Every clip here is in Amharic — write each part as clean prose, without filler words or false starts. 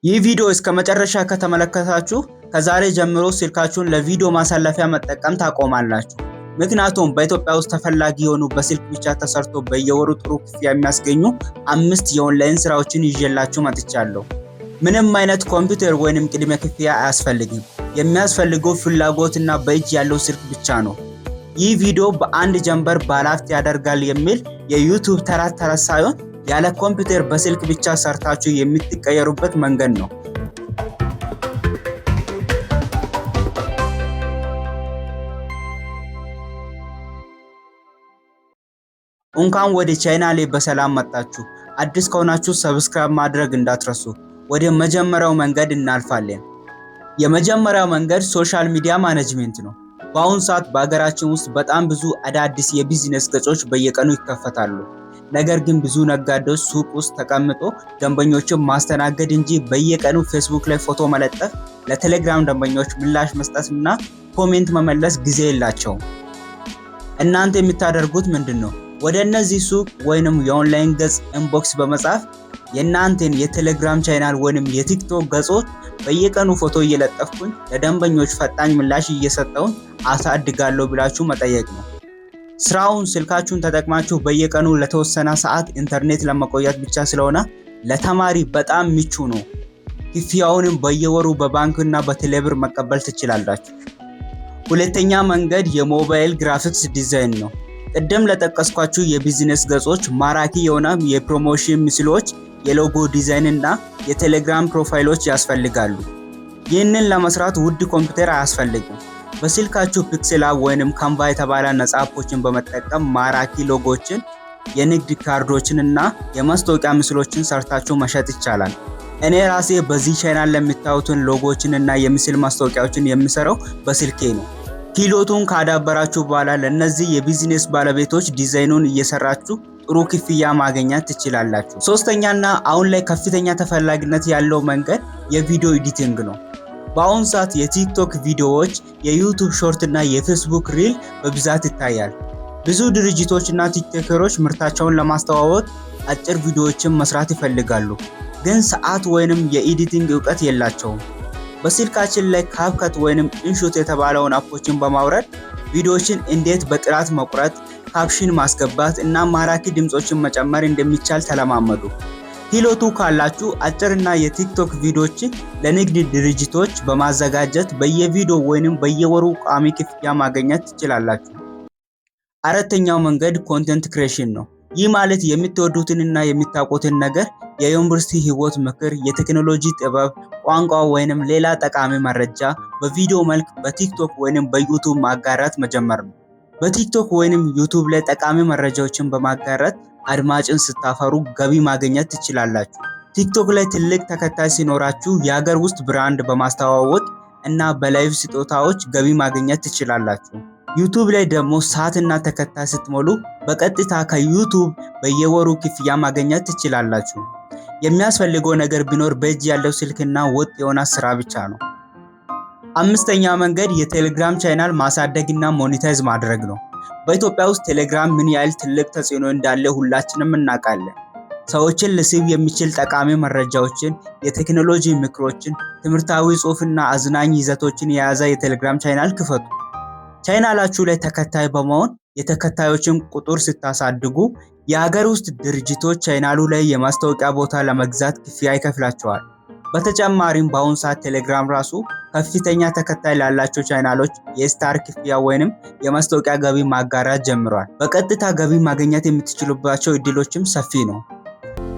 ይህ ቪዲዮ እስከ መጨረሻ ከተመለከታችሁ ከዛሬ ጀምሮ ስልካችሁን ለቪዲዮ ማሳለፊያ መጠቀም ታቆማላችሁ። ምክንያቱም በኢትዮጵያ ውስጥ ተፈላጊ የሆኑ በስልክ ብቻ ተሰርቶ በየወሩ ጥሩ ክፍያ የሚያስገኙ 5 የኦንላይን ስራዎችን ይዤላችሁ መጥቻለሁ። ምንም አይነት ኮምፒውተር ወይንም ቅድመ ክፍያ አያስፈልግም። የሚያስፈልገው ፍላጎትና በእጅ ያለው ስልክ ብቻ ነው። ይህ ቪዲዮ በአንድ ጀንበር ባለሀብት ያደርጋል የሚል የዩቲዩብ ተረት ሳይሆን ያለ ኮምፒውተር በስልክ ብቻ ሰርታችሁ የምትቀየሩበት መንገድ ነው። እንኳን ወደ ቻናሌ በሰላም መጣችሁ። አዲስ ከሆናችሁ ሰብስክራይብ ማድረግ እንዳትረሱ። ወደ መጀመሪያው መንገድ እናልፋለን። የመጀመሪያው መንገድ ሶሻል ሚዲያ ማኔጅመንት ነው። በአሁኑ ሰዓት በአገራችን ውስጥ በጣም ብዙ አዳዲስ የቢዝነስ ገጾች በየቀኑ ይከፈታሉ። ነገር ግን ብዙ ነጋዴዎች ሱቅ ውስጥ ተቀምጦ ደንበኞችን ማስተናገድ እንጂ በየቀኑ ፌስቡክ ላይ ፎቶ መለጠፍ፣ ለቴሌግራም ደንበኞች ምላሽ መስጠትና ኮሜንት መመለስ ጊዜ የላቸውም። እናንተ የምታደርጉት ምንድነው? ወደ እነዚህ ሱቅ ወይንም የኦንላይን ገጽ ኢንቦክስ በመጻፍ የእናንተን የቴሌግራም ቻናል ወይንም የቲክቶክ ገጾች በየቀኑ ፎቶ እየለጠፍኩኝ ለደንበኞች ፈጣን ምላሽ እየሰጠው አሳድጋለሁ ብላችሁ መጠየቅ ነው። ስራውን ስልካችሁን ተጠቅማችሁ በየቀኑ ለተወሰነ ሰዓት ኢንተርኔት ለመቆየት ብቻ ስለሆነ ለተማሪ በጣም ምቹ ነው። ክፍያውንም በየወሩ በባንክና በቴሌብር መቀበል ትችላላችሁ። ሁለተኛ መንገድ የሞባይል ግራፊክስ ዲዛይን ነው። ቅድም ለጠቀስኳችሁ የቢዝነስ ገጾች ማራኪ የሆነ የፕሮሞሽን ምስሎች፣ የሎጎ ዲዛይን እና የቴሌግራም ፕሮፋይሎች ያስፈልጋሉ። ይህንን ለመስራት ውድ ኮምፒውተር አያስፈልግም። በስልካችሁ ፒክሴል አፕ ወይንም ካንቫ የተባለ ነፃ አፖችን በመጠቀም ማራኪ ሎጎችን፣ የንግድ ካርዶችን እና የማስታወቂያ ምስሎችን ሰርታችሁ መሸጥ ይቻላል። እኔ ራሴ በዚህ ቻናል ለሚታዩትን ሎጎችን እና የምስል ማስታወቂያዎችን የምሰራው በስልኬ ነው። ክህሎቱን ካዳበራችሁ በኋላ ለነዚህ የቢዝነስ ባለቤቶች ዲዛይኑን እየሰራችሁ ጥሩ ክፍያ ማግኘት ትችላላችሁ። ሶስተኛና አሁን ላይ ከፍተኛ ተፈላጊነት ያለው መንገድ የቪዲዮ ኤዲቲንግ ነው። በአሁኑ ሰዓት የቲክቶክ ቪዲዮዎች፣ የዩቲዩብ ሾርት እና የፌስቡክ ሪል በብዛት ይታያል። ብዙ ድርጅቶችና ቲክቶከሮች ምርታቸውን ለማስተዋወቅ አጭር ቪዲዮዎችን መስራት ይፈልጋሉ፣ ግን ሰዓት ወይንም የኤዲቲንግ እውቀት የላቸውም። በስልካችን ላይ ካፕከት ወይንም ኢንሾት የተባለውን አፖችን በማውረድ ቪዲዮዎችን እንዴት በጥራት መቁረጥ፣ ካፕሽን ማስገባት እና ማራኪ ድምጾችን መጨመር እንደሚቻል ተለማመዱ። ክህሎቱ ካላችሁ አጭርና የቲክቶክ ቪዲዮዎችን ለንግድ ድርጅቶች በማዘጋጀት በየቪዲዮ ወይንም በየወሩ ቋሚ ክፍያ ማግኘት ትችላላችሁ። አራተኛው መንገድ ኮንቴንት ክሬሽን ነው። ይህ ማለት የምትወዱትንና የምታውቁትን ነገር የዩኒቨርሲቲ ህይወት ምክር፣ የቴክኖሎጂ ጥበብ፣ ቋንቋ ወይንም ሌላ ጠቃሚ መረጃ በቪዲዮ መልክ በቲክቶክ ወይንም በዩቲዩብ ማጋራት መጀመር ነው። በቲክቶክ ወይንም ዩቲዩብ ላይ ጠቃሚ መረጃዎችን በማጋራት አድማጭን ስታፈሩ ገቢ ማግኘት ትችላላችሁ። ቲክቶክ ላይ ትልቅ ተከታይ ሲኖራችሁ የሀገር ውስጥ ብራንድ በማስተዋወቅ እና በላይቭ ስጦታዎች ገቢ ማግኘት ትችላላችሁ። ዩቲዩብ ላይ ደግሞ ሰዓትና ተከታይ ስትሞሉ በቀጥታ ከዩቲዩብ በየወሩ ክፍያ ማግኘት ትችላላችሁ። የሚያስፈልገው ነገር ቢኖር በእጅ ያለው ስልክና ወጥ የሆነ ስራ ብቻ ነው። አምስተኛ መንገድ የቴሌግራም ቻናል ማሳደግና ሞኔታይዝ ማድረግ ነው። በኢትዮጵያ ውስጥ ቴሌግራም ምን ያህል ትልቅ ተጽዕኖ እንዳለ ሁላችንም እናውቃለን። ሰዎችን ልስብ የሚችል ጠቃሚ መረጃዎችን፣ የቴክኖሎጂ ምክሮችን፣ ትምህርታዊ ጽሑፍና አዝናኝ ይዘቶችን የያዘ የቴሌግራም ቻናል ክፈቱ። ቻናላችሁ ላይ ተከታይ በመሆን የተከታዮችን ቁጥር ስታሳድጉ የሀገር ውስጥ ድርጅቶች ቻናሉ ላይ የማስታወቂያ ቦታ ለመግዛት ክፍያ ይከፍላቸዋል። በተጨማሪም በአሁኑ ሰዓት ቴሌግራም ራሱ ከፍተኛ ተከታይ ላላቸው ቻናሎች የስታር ክፍያ ወይንም የማስታወቂያ ገቢ ማጋራት ጀምሯል። በቀጥታ ገቢ ማግኘት የምትችሉባቸው እድሎችም ሰፊ ነው።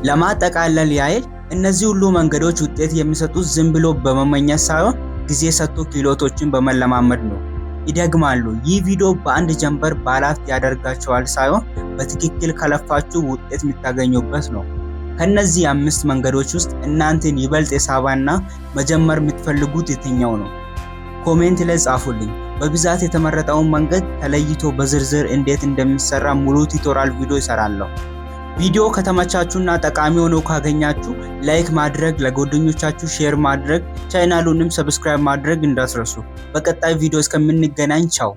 ለማጠቃለል ያህል እነዚህ ሁሉ መንገዶች ውጤት የሚሰጡት ዝም ብሎ በመመኘት ሳይሆን ጊዜ ሰጥቶ ክህሎቶችን በመለማመድ ነው። ይደግማሉ። ይህ ቪዲዮ በአንድ ጀንበር ባለሀብት ያደርጋቸዋል ሳይሆን በትክክል ከለፋችሁ ውጤት የምታገኙበት ነው። ከነዚህ 5 መንገዶች ውስጥ እናንተን ይበልጥ የሳባና መጀመር የምትፈልጉት የትኛው ነው? ኮሜንት ላይ ጻፉልኝ። በብዛት የተመረጠውን መንገድ ተለይቶ በዝርዝር እንዴት እንደሚሰራ ሙሉ ቱቶሪያል ቪዲዮ ይሰራለሁ። ቪዲዮ ከተመቻችሁና ጠቃሚ ሆኖ ካገኛችሁ ላይክ ማድረግ፣ ለጓደኞቻችሁ ሼር ማድረግ፣ ቻናሉንም ሰብስክራይብ ማድረግ እንዳትረሱ። በቀጣይ ቪዲዮ እስከምንገናኝ ቻው።